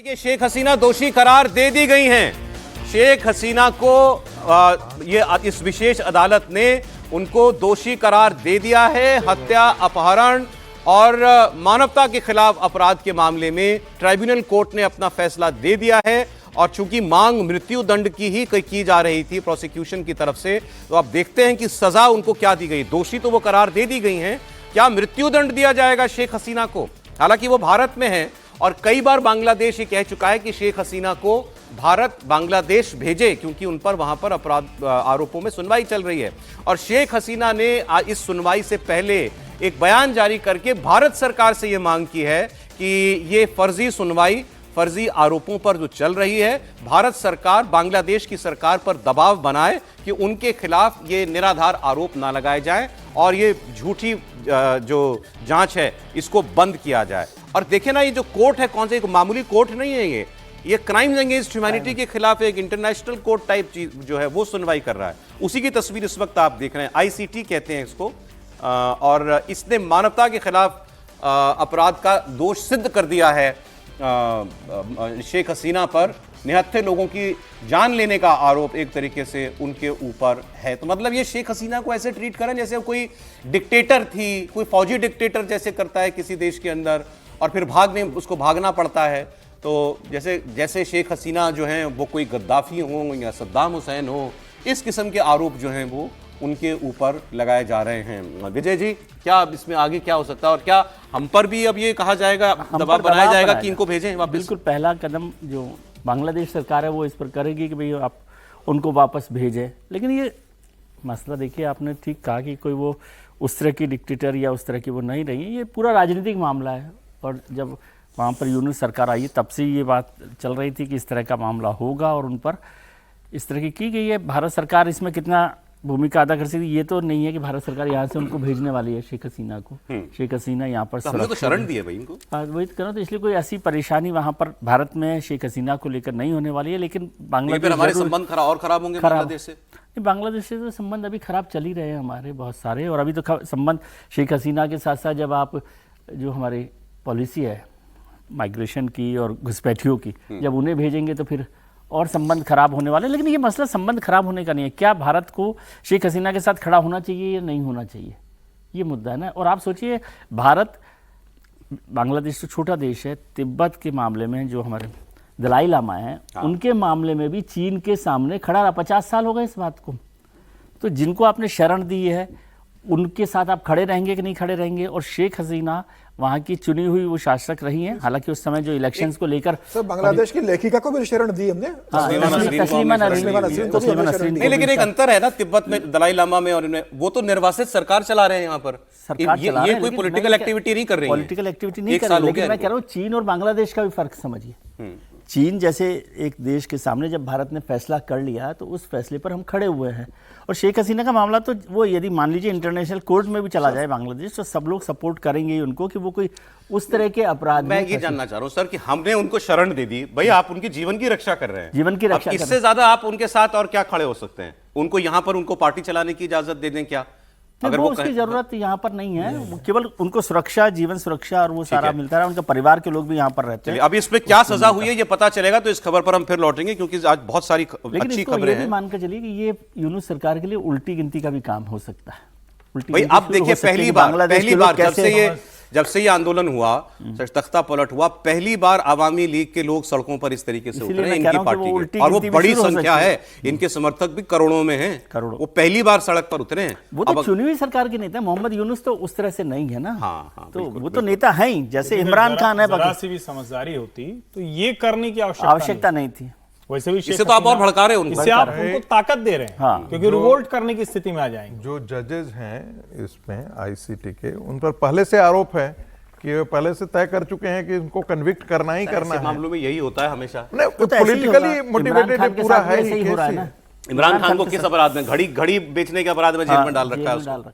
देखिए, शेख हसीना दोषी करार दे दी गई हैं। शेख हसीना को इस विशेष अदालत ने उनको दोषी करार दे दिया है। हत्या, अपहरण और मानवता के खिलाफ अपराध के मामले में ट्राइब्यूनल कोर्ट ने अपना फैसला दे दिया है। और चूंकि मांग मृत्यु दंड की ही की जा रही थी प्रोसिक्यूशन की तरफ से, तो आप देखते हैं कि सजा उनको क्या दी गई। दोषी तो वो करार दे दी गई हैं, क्या मृत्यु दंड दिया जाएगा शेख हसीना को? हालांकि वो भारत में है और कई बार बांग्लादेश ये कह चुका है कि शेख हसीना को भारत बांग्लादेश भेजे, क्योंकि उन पर वहां पर अपराध आरोपों में सुनवाई चल रही है। और शेख हसीना ने इस सुनवाई से पहले एक बयान जारी करके भारत सरकार से यह मांग की है कि ये फर्जी सुनवाई, फर्जी आरोपों पर जो चल रही है, भारत सरकार बांग्लादेश की सरकार पर दबाव बनाए कि उनके खिलाफ ये निराधार आरोप ना लगाए जाएं और ये झूठी जो जांच है इसको बंद किया जाए। और देखिए ना, ये जो कोर्ट है कौन सा, एक मामूली कोर्ट नहीं है, ये क्राइम्स अगेंस्ट ह्यूमैनिटी के खिलाफ एक इंटरनेशनल कोर्ट टाइप चीज जो है वो सुनवाई कर रहा है। उसी की तस्वीर इस वक्त आप देख रहे हैं। ICT कहते हैं इसको। और इसने मानवता के खिलाफ अपराध का दोष सिद्ध कर दिया है शेख हसीना पर। निहत्थे लोगों की जान लेने का आरोप एक तरीके से उनके ऊपर है। तो मतलब ये शेख हसीना को ऐसे ट्रीट करें जैसे कोई डिक्टेटर थी, कोई फौजी डिक्टेटर जैसे करता है किसी देश के अंदर, और फिर उसको भागना पड़ता है। तो जैसे शेख हसीना जो हैं वो कोई गद्दाफी हो या सद्दाम हुसैन हो, इस किस्म के आरोप जो हैं वो उनके ऊपर लगाए जा रहे हैं। विजय जी, क्या इसमें आगे क्या हो सकता है और क्या हम पर भी अब ये कहा जाएगा, दबाव बनाया जाएगा कि इनको भेजें वापस? बिल्कुल, पहला कदम जो बांग्लादेश सरकार है वो इस पर करेगी कि भाई आप उनको वापस भेजें। लेकिन ये मसला देखिए, आपने ठीक कहा कि कोई वो उस तरह की डिक्टेटर या उस तरह की वो नहीं रही, ये पूरा राजनीतिक मामला है। और जब वहाँ पर यूनुस सरकार आई तब से ये बात चल रही थी कि इस तरह का मामला होगा और उन पर इस तरह की गई है। भारत सरकार इसमें कितना भूमिका अदा कर सकती है ये तो नहीं है कि भारत सरकार यहाँ से उनको भेजने वाली है शेख हसीना को। शेख हसीना यहाँ पर तो शरण दी है भाई इनको। वही तो करो, तो इसलिए कोई ऐसी परेशानी वहाँ पर भारत में शेख हसीना को लेकर नहीं होने वाली है। लेकिन बांग्लादेश हमारे संबंध खराब होंगे बांग्लादेश से। बांग्लादेश से तो संबंध अभी खराब चल ही रहे हैं हमारे बहुत सारे। और अभी तो संबंध शेख हसीना के साथ साथ जब आप जो हमारी पॉलिसी है माइग्रेशन की और घुसपैठियों की, जब उन्हें भेजेंगे तो फिर और संबंध खराब होने वाले। लेकिन ये मसला संबंध खराब होने का नहीं है। क्या भारत को शेख हसीना के साथ खड़ा होना चाहिए या नहीं होना चाहिए, ये मुद्दा है ना। और आप सोचिए, भारत बांग्लादेश तो छोटा देश है, तिब्बत के मामले में जो हमारे दलाई लामा हैं उनके मामले में भी चीन के सामने खड़ा रहा। 50 साल हो गए इस बात को। तो जिनको आपने शरण दी है उनके साथ आप खड़े रहेंगे कि नहीं खड़े रहेंगे? और शेख हसीना वहाँ की चुनी हुई वो शासक रही हैं। हालांकि उस समय जो इलेक्शंस को लेकर बांग्लादेश की लेखिका को भी शरण दी हमने, तस्लीमा नसरीन। नहीं, लेकिन एक अंतर है ना तिब्बत में, दलाई लामा में और इनमें, वो तो निर्वासित सरकार चला रहे हैं यहाँ पर। ये कोई पॉलिटिकल एक्टिविटी नहीं कर रही है। पॉलिटिकल एक्टिविटी नहीं कर रही। लेकिन मैं कह रहा हूँ चीन और बांग्लादेश का भी फर्क समझिए। चीन जैसे एक देश के सामने जब भारत ने फैसला कर लिया तो उस फैसले पर हम खड़े हुए हैं। और शेख हसीना का मामला तो वो यदि मान लीजिए इंटरनेशनल कोर्ट में भी चला जाए बांग्लादेश, तो सब लोग सपोर्ट करेंगे उनको कि वो कोई उस तरह के अपराध। मैं ये जानना चाह रहा हूँ सर कि हमने उनको शरण दे दी, भाई आप उनके जीवन की रक्षा कर रहे हैं, जीवन की रक्षा, इससे ज्यादा आप उनके साथ और क्या खड़े हो सकते हैं? उनको यहाँ पर उनको पार्टी चलाने की इजाजत दे दें क्या? अगर वो उसकी जरूरत यहाँ पर नहीं है, केवल उनको सुरक्षा, जीवन सुरक्षा और वो सारा मिलता है। उनके परिवार के लोग भी यहाँ पर रहते हैं। अभी इसमें क्या सजा हुई है ये पता चलेगा, तो इस खबर पर हम फिर लौटेंगे, क्योंकि आज बहुत सारी अच्छी खबरें हैं। मानकर चलिए कि ये यूनुस सरकार के लिए उल्टी गिनती का भी काम हो सकता है। भाई आप देखिए, पहली बार जब से ये आंदोलन हुआ, तख्ता पलट हुआ, पहली बार आवामी लीग के लोग सड़कों पर इस तरीके से उतरे इनकी पार्टी के, और वो बड़ी संख्या है, इनके समर्थक भी करोड़ों में हैं। वो पहली बार सड़क पर उतरे हैं। वो तो चुनी हुई सरकार के नेता, मोहम्मद यूनुस तो उस तरह से नहीं है ना। तो वो तो नेता है ही, जैसे इमरान खान है। जरा सी भी समझदारी होती तो ये करने की आवश्यकता नहीं थी। वैसे भी इससे तो आप और भड़का रहे हैं उनको, इससे आप उनको ताकत दे रहे हैं, क्योंकि रिवोल्ट करने की स्थिति में आ जाएंगे। जो जजेस हैं इसमें ICT के, उन पर पहले से आरोप है कि वे पहले से तय कर चुके हैं कि इनको कन्विक्ट करना ही करना है। मामलों में यही होता है हमेशा। पॉलिटिकली मोटिवेटेड पूरा है। इमरान खान को किस अपराध में, घड़ी बेचने के अपराध में जेल में डाल रखा है उसको?